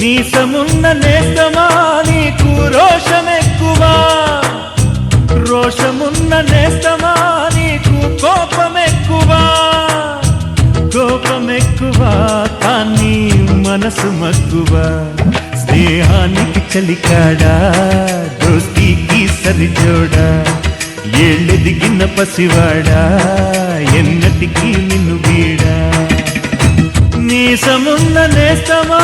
మీసమున్న నేస్తమా నీకు రోషమెక్కువా, రోషమున్న నేస్తమా నీకు కోపమెక్కువా, కోపమెక్కువా కానీ మనసు మక్కువా. స్నేహానికి చలికాడా, దోస్తీకి సరిజోడా, ఏళ్ళెదిగిన పసివాడా ఎన్నటికీ నిన్ను వీడా. మీసమున్న నేస్తమా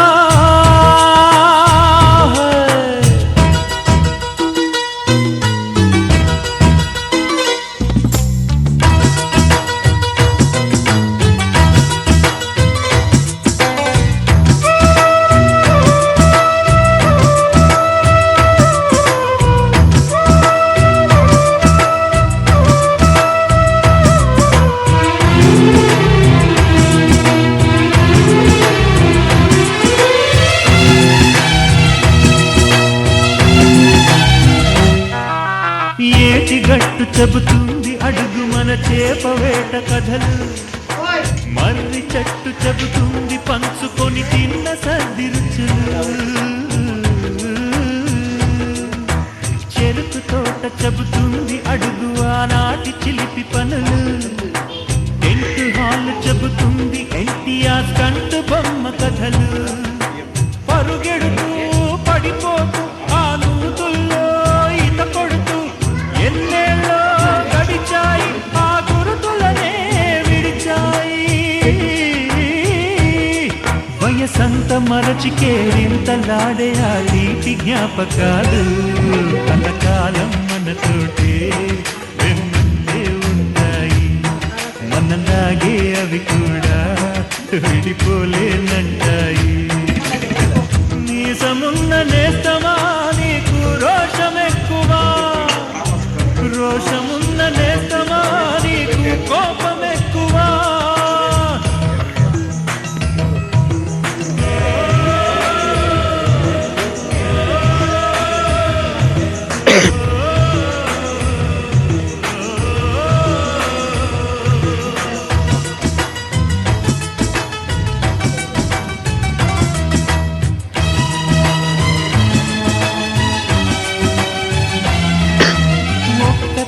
ఏటిగట్టు చెబుతుంది అడుగు మన చేపవేట కథలు, మర్రి చెట్టు చెబుతుంది పంచుకొని తిన్న సర్ది రుచులు, చెరుకు తోట చెబుతుంది అడుగు ఆనాటి చిలిపి పనులు, టెంట్ హాల్ చెబుతుంది ఎన్టీఆర్ కంటు బొమ్మ కథలు. పరుగెడుతూ పడిపోతూ ఆ నూతుల్లో ఈత కొడుతూ ఎన్నేళ్ళో గడిచాయి ఆ గురుతులనే విడిచాయి. వయసంత మరచి కేరింతలాడే ఆ తీపి జ్ఞాపకాలు కలకాలం మనతోటే వెన్నంటే ఉంటాయి. మనలాగే అవి కూడా విడిపోలేనంటాయి. మీసమున్న నేస్తమా నీకు రోషమెక్కువా, రోషమున్న నేస్తమా నీకు కోపమెక్కువా.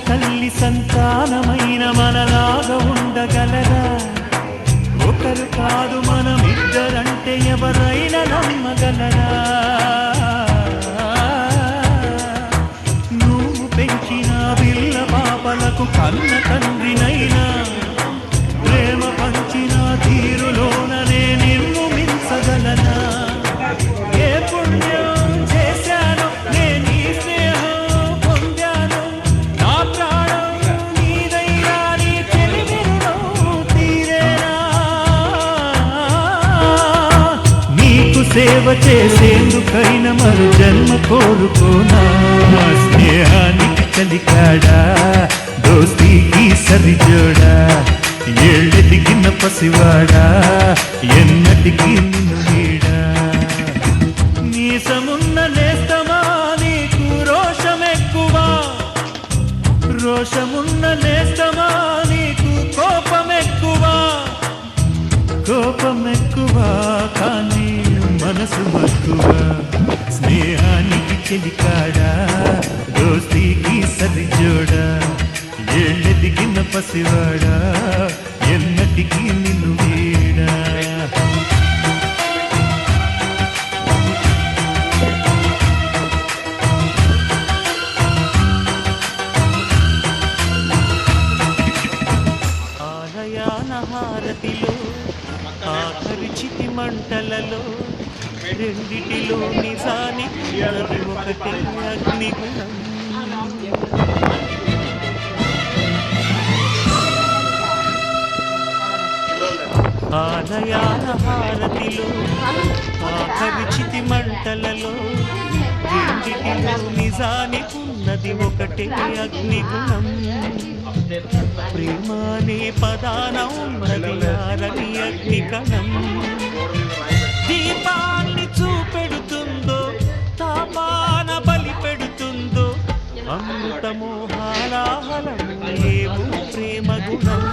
తల్లి సంతానమైన మనలాగా ఉండగలరా, ఒకరు కాదు మనమిద్దరంటే ఎవరైనా నమ్మగలరా. నువ్వు పెంచిన పిల్ల పాపలకు కన్న తండ్రినైనా, ప్రేమ పంచిన తీరులోననే నిన్ను మించగలనా. ఏ పుణ్యం చేశాను నేను ఈ స్నేహం పొందాను, నా ప్రాణం నీదైనా నీ చెలిమిరులో తీరేనా. నీకు సేవ చేసేందుకైనా మరు జన్మ కోరుకోనా. స్నేహానికి చలికాడా, దోస్తీకి సరిజోడా, ఏళ్ళెదిగిన పసివాడా ఎన్నటికీ నిన్ను వీడా. మీసమున్న నేస్తమా నీకు రోషమెక్కువా, రోషమున్న నేస్తమా నీకు కోపమెక్కువా, కోపమెక్కువా కానీ మనసు మక్కువా. స్నేహానికి చెలికాడా, దోస్తీకి సరిజోడా, ఏళ్ళెదిగిన పసివాడా ఎన్నటికీ నిన్ను వీడా. ఆలయాన హారతిలో ఆఖరి చితి మంటలలో రెండిటిలో నిజానికి అది ఒకటే అగ్నిగుణం. ఆలయాన హారతిలో ఆఖరి చితి మంటలలో రెండిటిలో నిజానికున్నది ఒకటే అగ్నిగుణం. ప్రేమ అనే పదాన ఉన్నది ఆరని అగ్ని కణం. దీపాన్ని చూపెడుతుందో తాపాన బలి పెడుతుందో అమృతమోహాలాహలము ఏమో ప్రేమ గుణం.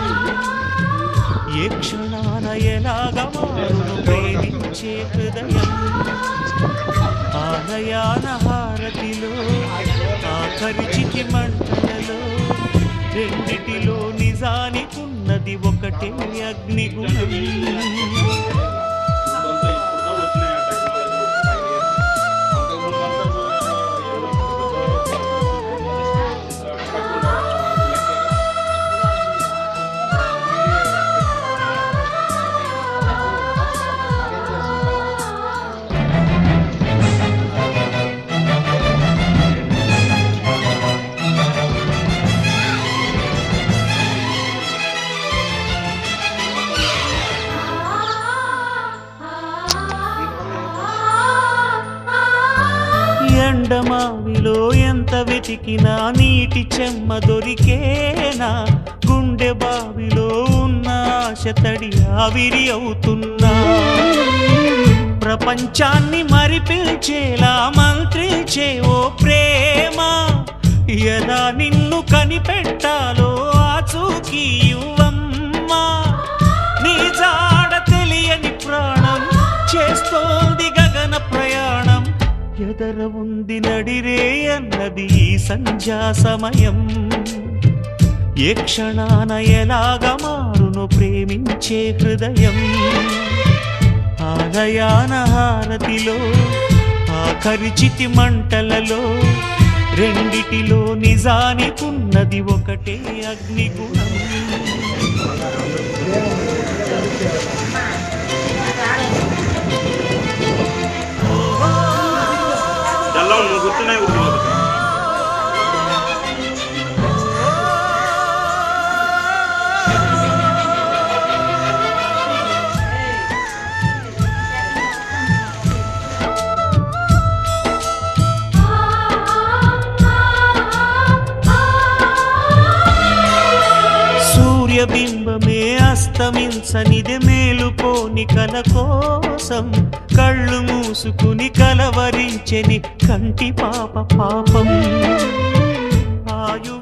ఏ క్షణాన ఎలాగ మారును ప్రేమించ ప్రేమించే హృదయం ఆలయాన హారతిలో ఆఖరి చితి మంటలలో రెండిటిలో నిజానికున్నది ఒకటే అగ్నిగుణం ఎండమావిలో ఎంత వెతికినా నీటి చెమ్మ దొరికేనా గుండె బావిలో ఉన్న ఆశ తడి ఆవిరి అవుతున్నా ప్రపంచాన్ని మరిపించేలా మంత్రించే ఓ ప్రేమ ఎలా నిన్ను కనిపెట్టాలో ఆచూకీ ఇవ్వమ్మా నీ జాడ తెలియని ప్రాణం చేస్తోంది గగన ప్రయాణం ఎదర ఉంది నడిరే అన్నది ఈ సంధ్యా సమయం ఏ క్షణాన ఎలాగ మారును ప్రేమించే హృదయం ఆలయాన హారతిలో ఆఖరి చితి మంటలలో రెండిటిలో నిజానికున్నది ఒకటే అగ్నిగుణం సూర్యబింబమే అస్తమించనిది మేలుకోని కల కోసం కళ్ళు మూసుకుని కలవరించెని కంటి పాప పాపం ఆయు